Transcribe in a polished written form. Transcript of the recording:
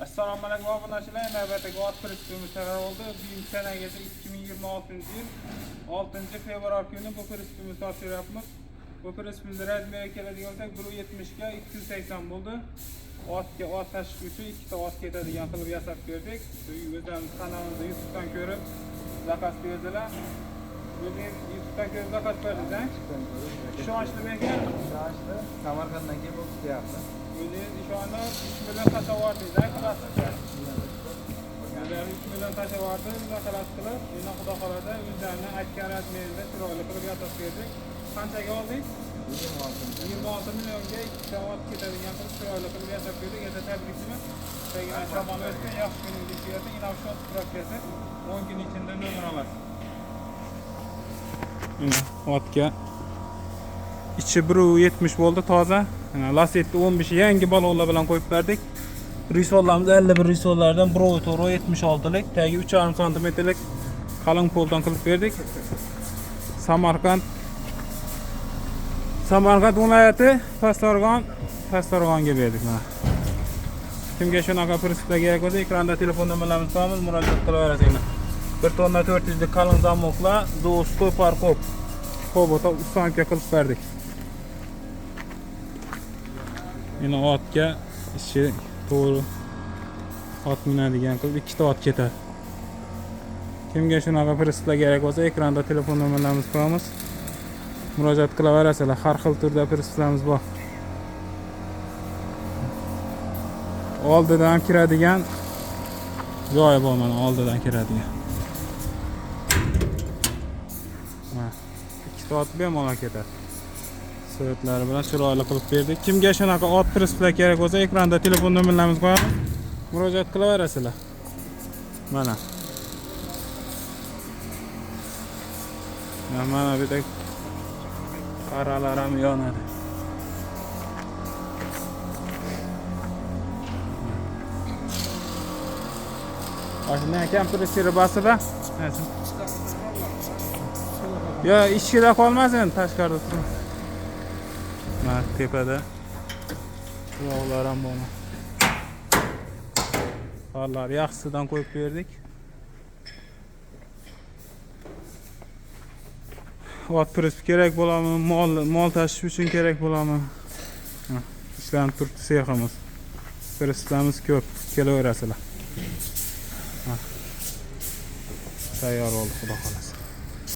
Assalomu alaykum obunachilar. Navbatdagi ot prinsipimiz tayyor oldi. Buyuk sanagacha 2026-yil 6-fevral kuni bu prinsipimizni topshiryapmiz. Bu prinsipimizni razmeriga keladigan bo'lsak 1.70 ga 280 bo'ldi. Otga ot tashish uchun ikkita ot ketadigan qilib yasab berdik. O'zimiz kanalimizda YouTube'dan ko'rib zakaz berdilar. O'zingiz YouTube'dan ko'rib zakaz berdingiz-a? Ishonchli menga? Ishonchli. Samarqanddan kelib o'qiyapti. O'zingiz ishonib 3 million tasavvurdingiz-a? Klassika. Ular 3 million tasavvurdi, zakaz qilib, yana xudo xolada o'zlarining aytgan razmerida chiroyli qilib yasab berdik. Qanchaga oldik? 26 millionga 2 ot ketadigan qilib chiroyli qilib yasab berdik. Endi tabrikimiz. Tegina shamol o'tgan, yaxshi kuningiz kelsin. Inavshot spravkasi 10 kun ichida nomer olasiz. Otga ichi 1.70 bo'ldi toza. Lasetti 15 yangi balonlar bilan qo'yib berdik. Risollarimiz 51 risollardan 1.76 lik, tagi 3,5 cm lik qalin poldan qilib berdik. Samarqand viloyati Pastorg'onga berdik mana. Kimga shunaqa prinsiplar kerak bo'lsa, ekranda telefon nomerlarimiz bormiz, murojaat qilaverasizlar. 1 tonna 400 lik qalin zamoklar, do'stoy parkop. Kobota ustanka qilib berdik. Yana otga ichi to'g'ri ot minadigan qilib ikkita ot ketadi. Kimga shunaqa prinsiplar kerak bo'lsa, ekranda telefon nomerlarimiz bormiz. Murojaat qilaverasizlar. Har xil turda prinsiplarimiz bor. Oldidan kiradigan joyi bor mana, oldidan kiradigan. Mana ikkita ot bemalol ketadi. So'tlari bilan chiroyli qilib berdik. Kimga shunaqa ot prinsiplar kerak bo'lsa, ekranda telefon nomerlarimiz bor. Murojaat qilaverasizlar. Mana. Mana bu yerda qaralar ham yonadi. Ashuna kompressori basida. Yo, ichkida qolmasin, tashqarida tursin. Mana tepada yog'lar ham bor. Qarlar yaxshisidan qo'yib berdik. Ot prinsip kerak bo'ladimi? Mol tashish uchun kerak bo'ladimi? Ishlanib turibdi seximiz. Prinsiplarimiz ko'p, kelaverasizlar. Tayyor bo'ldi, xudo xolasa.